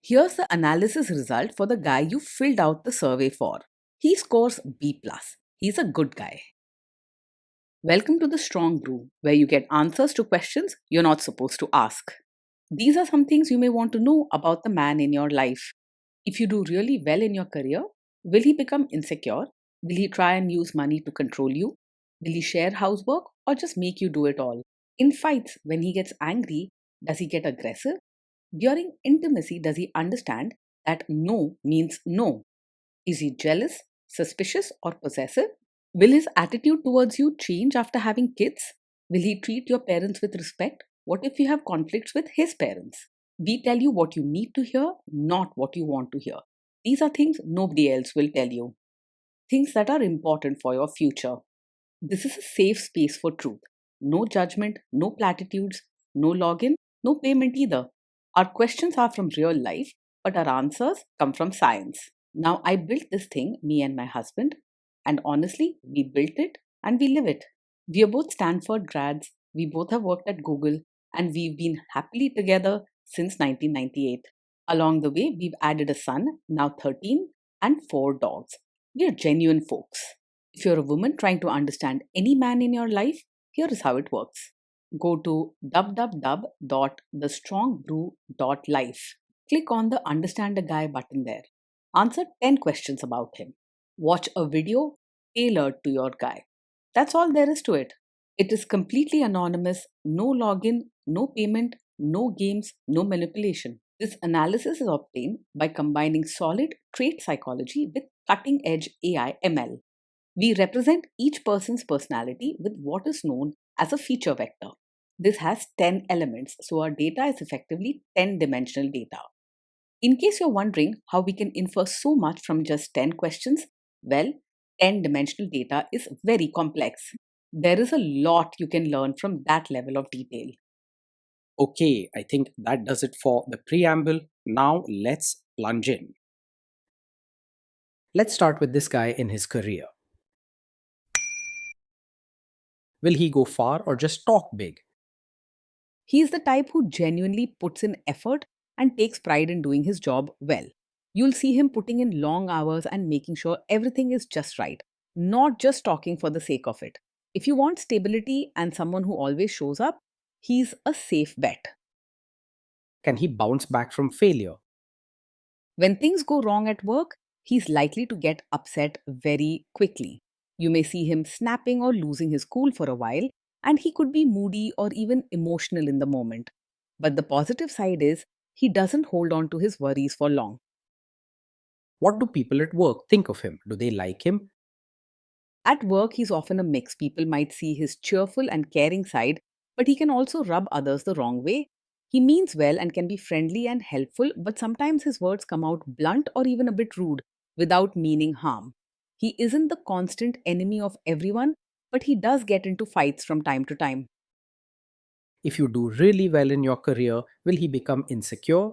Here's the analysis result for the guy you filled out the survey for. He scores B+. He's a good guy. Welcome to the Strong Brew, where you get answers to questions you're not supposed to ask. These are some things you may want to know about the man in your life. If you do really well in your career, will he become insecure? Will he try and use money to control you? Will he share housework or just make you do it all? In fights, when he gets angry, does he get aggressive? During intimacy, does he understand that no means no? Is he jealous, suspicious, or possessive? Will his attitude towards you change after having kids? Will he treat your parents with respect? What if you have conflicts with his parents? We tell you what you need to hear, not what you want to hear. These are things nobody else will tell you. Things that are important for your future. This is a safe space for truth. No judgment, no platitudes, no login, no payment either. Our questions are from real life, but our answers come from science. Now, I built this thing, me and my husband, and honestly, we built it and we live it. We are both Stanford grads, we both have worked at Google, and we've been happily together since 1998. Along the way, we've added a son, now 13, and 4 dogs. We are genuine folks. If you're a woman trying to understand any man in your life, here is how it works. Go to www.thestrongbrew.life. Click on the Understand a Guy button there. Answer 10 questions about him. Watch a video tailored to your guy. That's all there is to it. It is completely anonymous, no login, no payment, no games, no manipulation. This analysis is obtained by combining solid trait psychology with cutting edge AI ML. We represent each person's personality with what is known as a feature vector. This has 10 elements, so our data is effectively 10-dimensional data. In case you're wondering how we can infer so much from just 10 questions, well, 10-dimensional data is very complex. There is a lot you can learn from that level of detail. Okay, I think that does it for the preamble. Now let's plunge in. Let's start with this guy in his career. Will he go far or just talk big? He's the type who genuinely puts in effort and takes pride in doing his job well. You'll see him putting in long hours and making sure everything is just right, not just talking for the sake of it. If you want stability and someone who always shows up, he's a safe bet. Can he bounce back from failure? When things go wrong at work, he's likely to get upset very quickly. You may see him snapping or losing his cool for a while, and he could be moody or even emotional in the moment. But the positive side is, he doesn't hold on to his worries for long. What do people at work think of him? Do they like him? At work, he's often a mix. People might see his cheerful and caring side, but he can also rub others the wrong way. He means well and can be friendly and helpful, but sometimes his words come out blunt or even a bit rude without meaning harm. He isn't the constant enemy of everyone, but he does get into fights from time to time. If you do really well in your career, will he become insecure?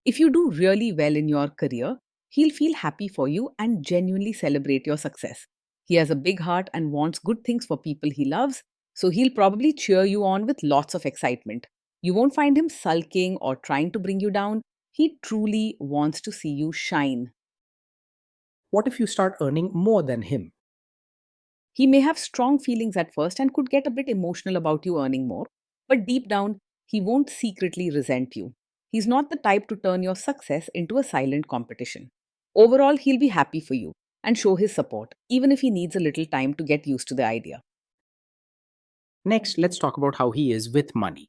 If you do really well in your career, he'll feel happy for you and genuinely celebrate your success. He has a big heart and wants good things for people he loves, so he'll probably cheer you on with lots of excitement. You won't find him sulking or trying to bring you down. He truly wants to see you shine. What if you start earning more than him? He may have strong feelings at first and could get a bit emotional about you earning more, but deep down, he won't secretly resent you. He's not the type to turn your success into a silent competition. Overall, he'll be happy for you and show his support, even if he needs a little time to get used to the idea. Next, let's talk about how he is with money.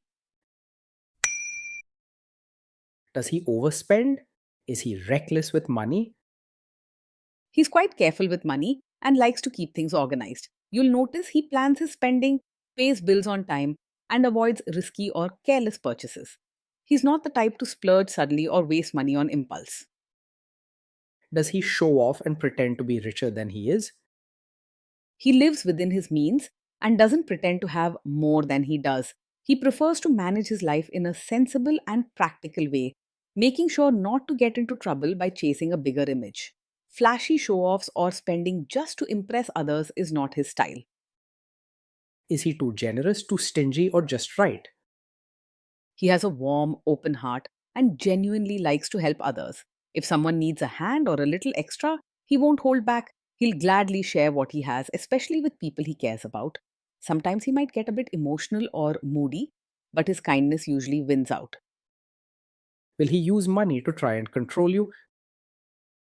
Does he overspend? Is he reckless with money? He's quite careful with money and likes to keep things organized. You'll notice he plans his spending, pays bills on time, and avoids risky or careless purchases. He's not the type to splurge suddenly or waste money on impulse. Does he show off and pretend to be richer than he is? He lives within his means and doesn't pretend to have more than he does. He prefers to manage his life in a sensible and practical way, making sure not to get into trouble by chasing a bigger image. Flashy show offs or spending just to impress others is not his style. Is he too generous, too stingy, or just right? He has a warm, open heart and genuinely likes to help others. If someone needs a hand or a little extra, he won't hold back. He'll gladly share what he has, especially with people he cares about. Sometimes he might get a bit emotional or moody, but his kindness usually wins out. Will he use money to try and control you?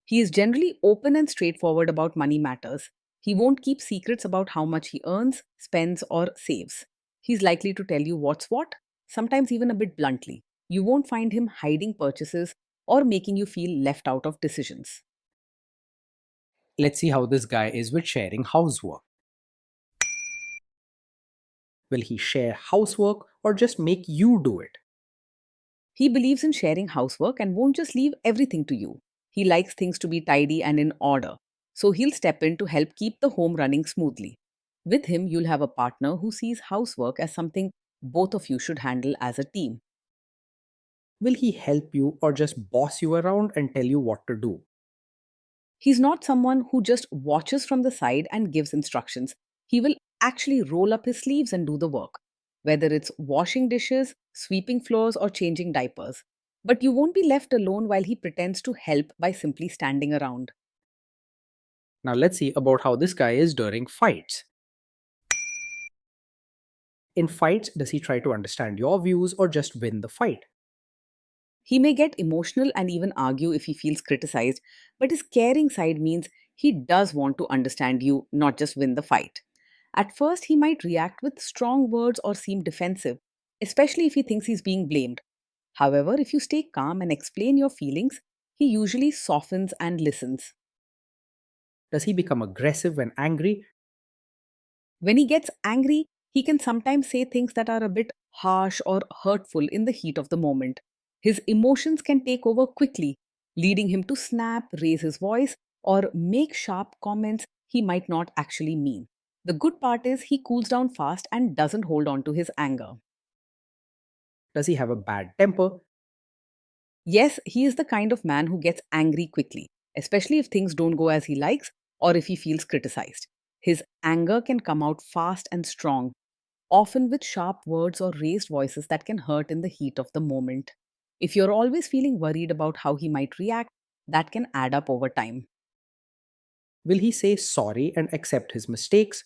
He is generally open and straightforward about money matters. He won't keep secrets about how much he earns, spends, or saves. He's likely to tell you what's what, sometimes even a bit bluntly. You won't find him hiding purchases or making you feel left out of decisions. Let's see how this guy is with sharing housework. Will he share housework or just make you do it? He believes in sharing housework and won't just leave everything to you. He likes things to be tidy and in order, so he'll step in to help keep the home running smoothly. With him, you'll have a partner who sees housework as something both of you should handle as a team. Will he help you or just boss you around and tell you what to do? He's not someone who just watches from the side and gives instructions. He will actually roll up his sleeves and do the work, whether it's washing dishes, sweeping floors, or changing diapers. But you won't be left alone while he pretends to help by simply standing around. Now let's see about how this guy is during fights. In fights, does he try to understand your views or just win the fight? He may get emotional and even argue if he feels criticized, but his caring side means he does want to understand you, not just win the fight. At first, he might react with strong words or seem defensive, especially if he thinks he's being blamed. However, if you stay calm and explain your feelings, he usually softens and listens. Does he become aggressive when angry? When he gets angry, he can sometimes say things that are a bit harsh or hurtful in the heat of the moment. His emotions can take over quickly, leading him to snap, raise his voice, or make sharp comments he might not actually mean. The good part is he cools down fast and doesn't hold on to his anger. Does he have a bad temper? Yes, he is the kind of man who gets angry quickly, especially if things don't go as he likes or if he feels criticized. His anger can come out fast and strong, often with sharp words or raised voices that can hurt in the heat of the moment. If you're always feeling worried about how he might react, that can add up over time. Will he say sorry and accept his mistakes?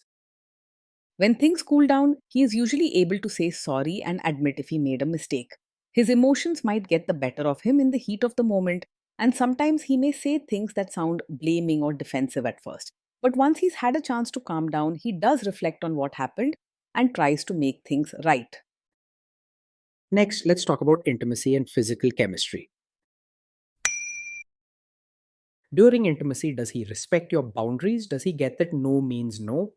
When things cool down, he is usually able to say sorry and admit if he made a mistake. His emotions might get the better of him in the heat of the moment, and sometimes he may say things that sound blaming or defensive at first. But once he's had a chance to calm down, he does reflect on what happened and tries to make things right. Next, let's talk about intimacy and physical chemistry. During intimacy, does he respect your boundaries? Does he get that no means no?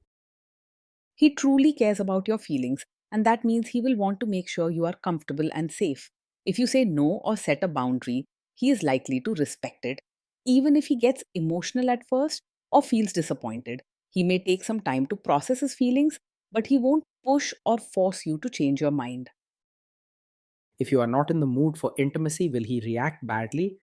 He truly cares about your feelings, and that means he will want to make sure you are comfortable and safe. If you say no or set a boundary, he is likely to respect it. Even if he gets emotional at first or feels disappointed, he may take some time to process his feelings, but he won't push or force you to change your mind. If you are not in the mood for intimacy, will he react badly?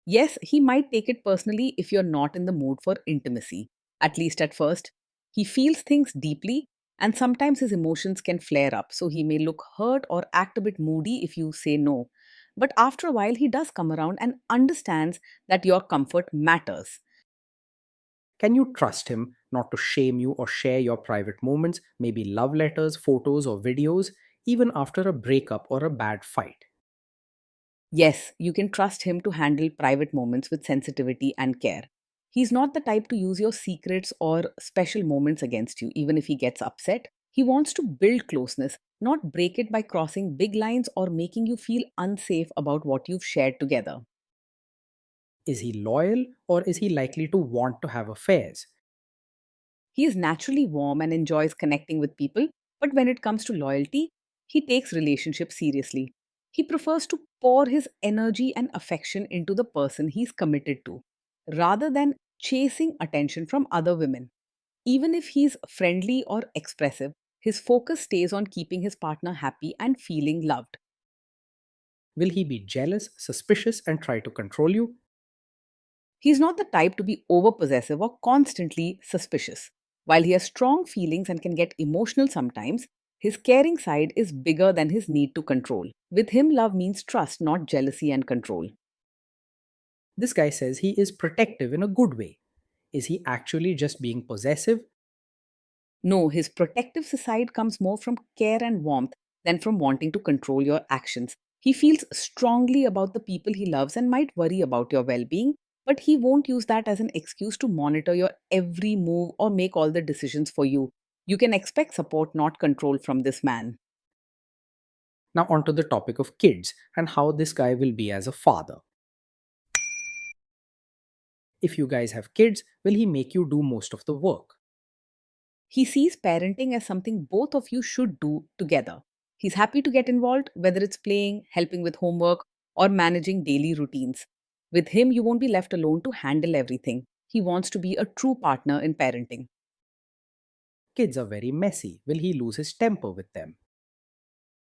Yes, he might take it personally if you're not in the mood for intimacy, at least at first. He feels things deeply, and sometimes his emotions can flare up, so he may look hurt or act a bit moody if you say no. But after a while, he does come around and understands that your comfort matters. Can you trust him not to shame you or share your private moments, maybe love letters, photos, or videos, even after a breakup or a bad fight? Yes, you can trust him to handle private moments with sensitivity and care. He's not the type to use your secrets or special moments against you, even if he gets upset. He wants to build closeness, not break it by crossing big lines or making you feel unsafe about what you've shared together. Is he loyal or is he likely to want to have affairs? He is naturally warm and enjoys connecting with people, but when it comes to loyalty, he takes relationships seriously. He prefers to pour his energy and affection into the person he's committed to, rather than chasing attention from other women. Even if he's friendly or expressive, his focus stays on keeping his partner happy and feeling loved. Will he be jealous, suspicious, and try to control you? He's not the type to be over possessive or constantly suspicious. While he has strong feelings and can get emotional sometimes, His caring side is bigger than his need to control. With him, love means trust, not jealousy and control. This guy says he is protective in a good way. Is he actually just being possessive? No, his protective side comes more from care and warmth than from wanting to control your actions. He feels strongly about the people he loves and might worry about your well being, but he won't use that as an excuse to monitor your every move or make all the decisions for you. You can expect support, not control, from this man. Now, onto the topic of kids and how this guy will be as a father. If you guys have kids, will he make you do most of the work? He sees parenting as something both of you should do together. He's happy to get involved, whether it's playing, helping with homework, or managing daily routines. With him, you won't be left alone to handle everything. He wants to be a true partner in parenting. Kids are very messy. Will he lose his temper with them?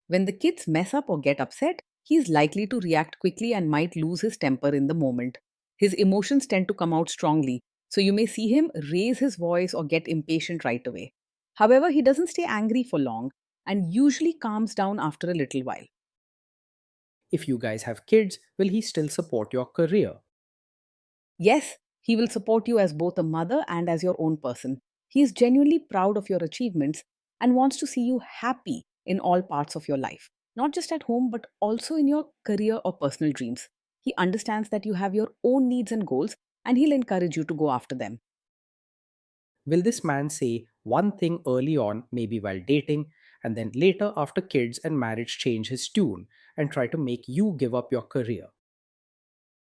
When the kids mess up or get upset, he is likely to react quickly and might lose his temper in the moment. His emotions tend to come out strongly, so you may see him raise his voice or get impatient right away. However, he doesn't stay angry for long and usually calms down after a little while. If you guys have kids, will he still support your career? Yes, he will support you as both a mother and as your own person. He is genuinely proud of your achievements and wants to see you happy in all parts of your life, not just at home, but also in your career or personal dreams. He understands that you have your own needs and goals, and he'll encourage you to go after them. Will this man say one thing early on, maybe while dating, and then later after kids and marriage change his tune and try to make you give up your career?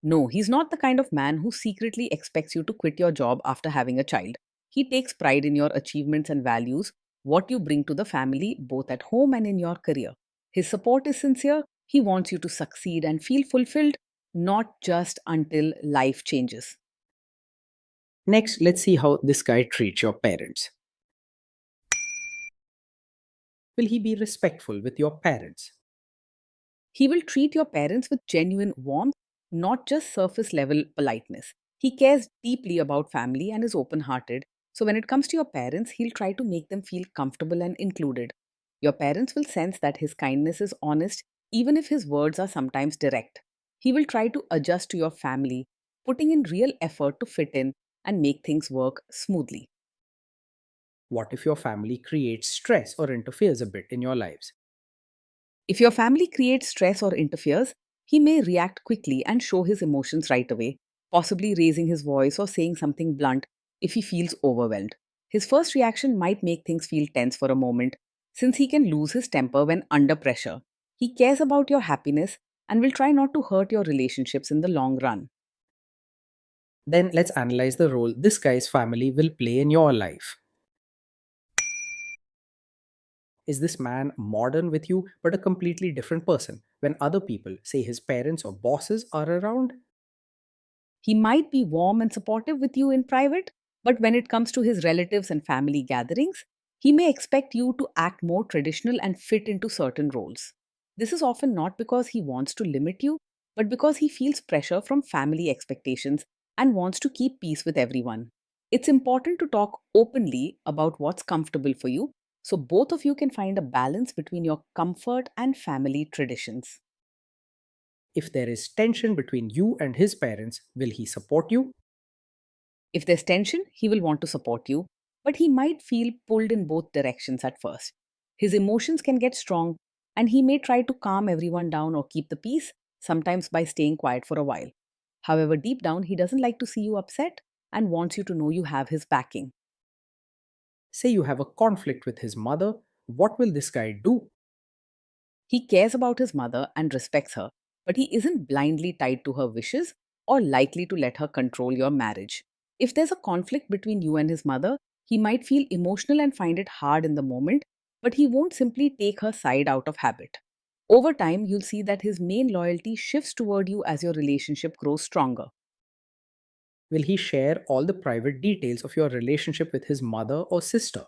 No, he's not the kind of man who secretly expects you to quit your job after having a child. He takes pride in your achievements and values, what you bring to the family, both at home and in your career. His support is sincere. He wants you to succeed and feel fulfilled, not just until life changes. Next, let's see how this guy treats your parents. Will he be respectful with your parents? He will treat your parents with genuine warmth, not just surface level politeness. He cares deeply about family and is open hearted. So, when it comes to your parents, he'll try to make them feel comfortable and included. Your parents will sense that his kindness is honest, even if his words are sometimes direct. He will try to adjust to your family, putting in real effort to fit in and make things work smoothly. What if your family creates stress or interferes a bit in your lives? If your family creates stress or interferes, he may react quickly and show his emotions right away, possibly raising his voice or saying something blunt if he feels overwhelmed. His first reaction might make things feel tense for a moment, since he can lose his temper when under pressure. He cares about your happiness and will try not to hurt your relationships in the long run. Then let's analyze the role this guy's family will play in your life. Is this man modern with you but a completely different person when other people, say his parents or bosses, are around? He might be warm and supportive with you in private, but when it comes to his relatives and family gatherings, he may expect you to act more traditional and fit into certain roles. This is often not because he wants to limit you, but because he feels pressure from family expectations and wants to keep peace with everyone. It's important to talk openly about what's comfortable for you so both of you can find a balance between your comfort and family traditions. If there is tension between you and his parents, will he support you? If there's tension, he will want to support you, but he might feel pulled in both directions at first. His emotions can get strong, and he may try to calm everyone down or keep the peace, sometimes by staying quiet for a while. However, deep down, he doesn't like to see you upset and wants you to know you have his backing. Say you have a conflict with his mother, what will this guy do? He cares about his mother and respects her, but he isn't blindly tied to her wishes or likely to let her control your marriage. If there's a conflict between you and his mother, he might feel emotional and find it hard in the moment, but he won't simply take her side out of habit. Over time, you'll see that his main loyalty shifts toward you as your relationship grows stronger. Will he share all the private details of your relationship with his mother or sister?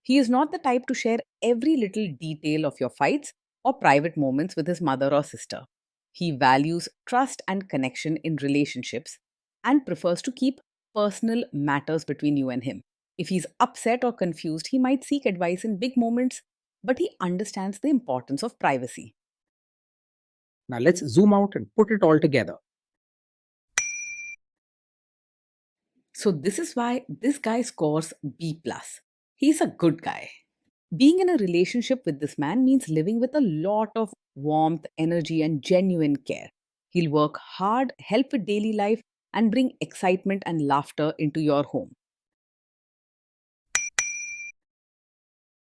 He is not the type to share every little detail of your fights or private moments with his mother or sister. He values trust and connection in relationships and prefers to keep personal matters between you and him. If he's upset or confused, he might seek advice in big moments, but he understands the importance of privacy. Now let's zoom out and put it all together. So this is why this guy scores B plus. He's a good guy. Being in a relationship with this man means living with a lot of warmth, energy, and genuine care. He'll work hard, help with daily life, and bring excitement and laughter into your home.